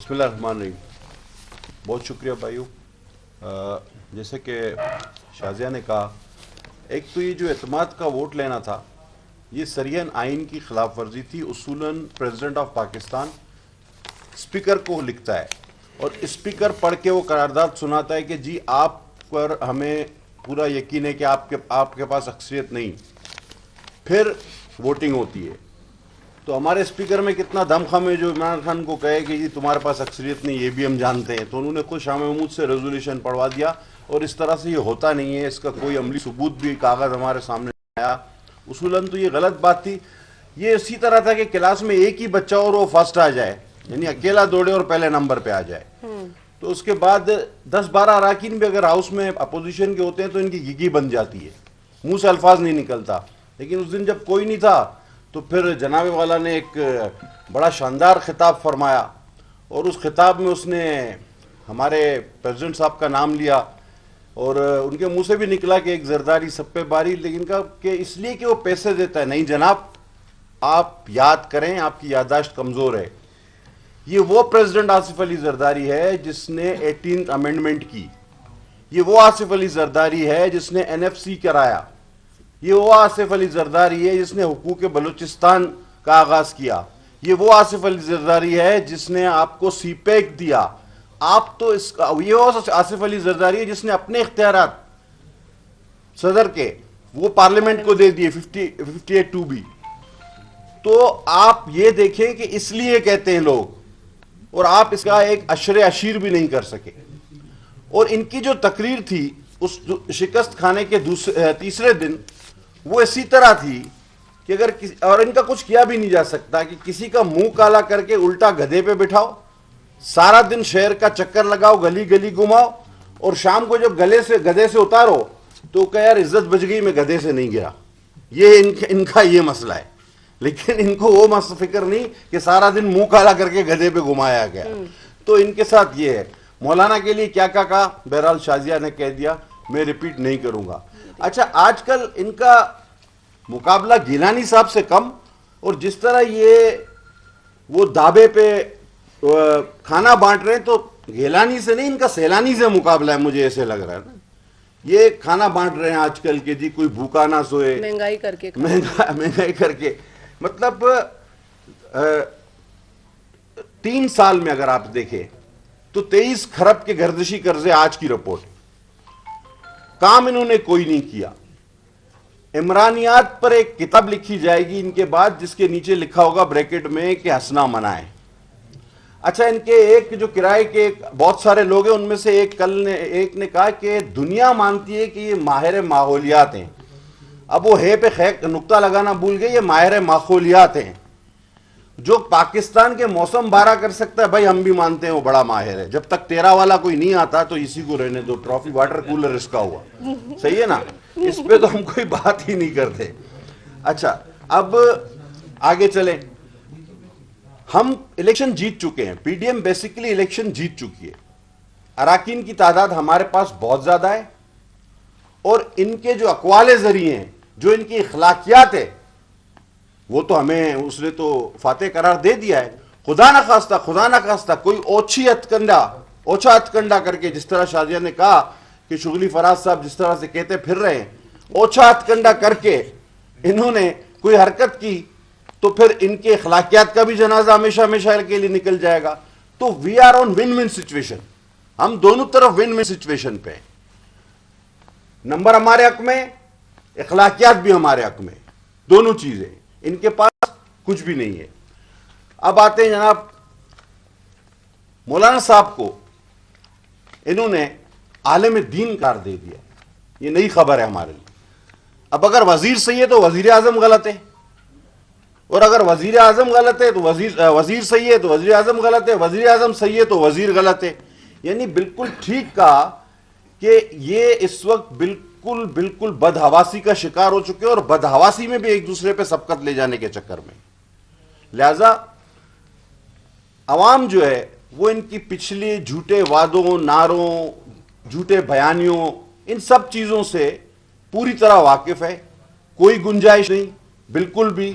بسم اللہ الرحمن الرحیم. بہت شکریہ بھائیو. جیسے کہ شازیہ نے کہا، ایک تو یہ جو اعتماد کا ووٹ لینا تھا یہ سریحاً آئین کی خلاف ورزی تھی. اصولاً پریزیڈنٹ آف پاکستان اسپیکر کو لکھتا ہے اور اسپیکر پڑھ کے وہ قرارداد سناتا ہے کہ جی آپ پر ہمیں پورا یقین ہے کہ آپ کے پاس اکثریت نہیں، پھر ووٹنگ ہوتی ہے. تو ہمارے اسپیکر میں کتنا دم خم ہے جو عمران خان کو کہے کہ جی تمہارے پاس اکثریت نہیں، یہ بھی ہم جانتے ہیں. تو انہوں نے خود شاہ محمود سے ریزولوشن پڑھوا دیا اور اس طرح سے یہ ہوتا نہیں ہے. اس کا کوئی عملی ثبوت بھی کاغذ ہمارے سامنے آیا. اصولاً تو یہ غلط بات تھی. یہ اسی طرح تھا کہ کلاس میں ایک ہی بچہ اور وہ فرسٹ آ جائے، یعنی اکیلا دوڑے اور پہلے نمبر پہ آ جائے. تو اس کے بعد 10-12 اراکین بھی اگر ہاؤس میں اپوزیشن کے ہوتے ہیں تو ان کی گگی بن جاتی ہے، منہ سے الفاظ نہیں نکلتا. لیکن اس دن جب کوئی نہیں تھا تو پھر جناب والا نے ایک بڑا شاندار خطاب فرمایا اور اس خطاب میں اس نے ہمارے پریزیڈنٹ صاحب کا نام لیا اور ان کے منہ سے بھی نکلا کہ ایک زرداری سب پہ باری، لیکن کہا کہ اس لیے کہ وہ پیسے دیتا ہے. نہیں جناب، آپ یاد کریں، آپ کی یادداشت کمزور ہے. یہ وہ پریزیڈنٹ آصف علی زرداری ہے جس نے 18th امینڈمنٹ کی. یہ وہ آصف علی زرداری ہے جس نے NFC کرایا. یہ وہ آصف علی زرداری ہے جس نے حقوق بلوچستان کا آغاز کیا. یہ وہ آصف علی زرداری ہے جس نے آپ کو سی پیک دیا. آپ تو یہ وہ آصف علی زرداری ہے جس نے اپنے اختیارات صدر کے وہ پارلیمنٹ کو دے دیے 58(2)B. تو آپ یہ دیکھیں کہ اس لیے کہتے ہیں لوگ، اور آپ اس کا ایک اشیر بھی نہیں کر سکے. اور ان کی جو تقریر تھی اس شکست کھانے کے تیسرے دن وہ اسی طرح تھی کہ اور ان کا کچھ کیا بھی نہیں جا سکتا کہ کسی کا منہ کالا کر کے الٹا گدھے پہ بٹھاؤ، سارا دن شہر کا چکر لگاؤ، گلی گلی گھماؤ، اور شام کو جب گدھے سے اتارو تو کہ یار عزت بچ گئی، میں گدھے سے نہیں گرا. یہ ان کا یہ مسئلہ ہے. لیکن ان کو وہ فکر نہیں کہ سارا دن منہ کالا کر کے گدھے پہ گھمایا گیا. تو ان کے ساتھ یہ ہے. مولانا کے لیے کیا کہا، بہرحال شازیہ نے کہہ دیا، میں ریپیٹ نہیں کروں گا. اچھا، آج کل ان کا مقابلہ گیلانی صاحب سے کم، اور جس طرح یہ وہ دھابے پہ کھانا بانٹ رہے ہیں تو گیلانی سے نہیں، ان کا سیلانی سے مقابلہ ہے. مجھے ایسے لگ رہا ہے نا، یہ کھانا بانٹ رہے ہیں آج کل کے جی کوئی بھوکا نہ سوئے، مہنگائی کر کے. مطلب 3 سال میں اگر آپ دیکھیں تو 23 کھرب کے گردشی قرضے آج کی رپورٹ. کام انہوں نے کوئی نہیں کیا. عمرانیات پر ایک کتاب لکھی جائے گی ان کے بعد جس کے نیچے لکھا ہوگا بریکٹ میں کہ ہنسنا منع ہے. اچھا، ان کے ایک جو کرائے کے بہت سارے لوگ ہیں ان میں سے ایک نے کہا کہ دنیا مانتی ہے کہ یہ ماہر ماحولیات ہیں. اب وہ ہے پہ نقطہ لگانا بھول گئے، یہ ماہر ماحولیات ہیں. جو پاکستان کے موسم بارہ کر سکتا ہے بھائی ہم بھی مانتے ہیں وہ بڑا ماہر ہے. جب تک 13 والا کوئی نہیں آتا تو اسی کو رہنے دو. ٹرافی واٹر کولر اس کا ہوا، صحیح ہے نا، اس پہ تو ہم کوئی بات ہی نہیں کرتے. اچھا، اب آگے چلیں. ہم الیکشن جیت چکے ہیں. P D M basically election جیت چکی ہے. اراکین کی تعداد ہمارے پاس بہت زیادہ ہے، اور ان کے جو اقوال زرعی ہیں، جو ان کی اخلاقیات ہے، وہ تو ہمیں اس نے تو فاتح قرار دے دیا ہے. خدا نہ خواستہ کوئی اوچھا ہتکنڈا کر کے، جس طرح شازیہ نے کہا کہ شغلی فراز صاحب جس طرح سے کہتے پھر رہے ہیں، اوچھا ہتکنڈا کر کے انہوں نے کوئی حرکت کی تو پھر ان کے اخلاقیات کا بھی جنازہ ہمیشہ کے لیے نکل جائے گا. تو we are on one one situation. ہم دونوں طرف ون ون سچویشن پہ ہیں. نمبر ہمارے حق میں، اخلاقیات بھی ہمارے حق میں، دونوں چیزیں. ان کے پاس کچھ بھی نہیں ہے. اب آتے ہیں جناب مولانا صاحب کو، انہوں نے عالم دین قرار دے دیا. یہ نئی خبر ہے ہمارے لیے. اب اگر وزیر صحیح ہے تو وزیر اعظم غلط ہے، اور اگر وزیر اعظم غلط ہے تو وزیر صحیح ہے تو وزیر اعظم غلط ہے، وزیر اعظم صحیح ہے تو وزیر غلط ہے. یعنی بالکل ٹھیک کہا کہ یہ اس وقت بالکل بدحواسی کا شکار ہو چکے، اور بدحواسی میں بھی ایک دوسرے پہ سبقت لے جانے کے چکر میں. لہذا عوام جو ہے وہ ان کی پچھلی جھوٹے وعدوں، نعروں، جھوٹے بیانیوں، ان سب چیزوں سے پوری طرح واقف ہے. کوئی گنجائش نہیں بالکل بھی.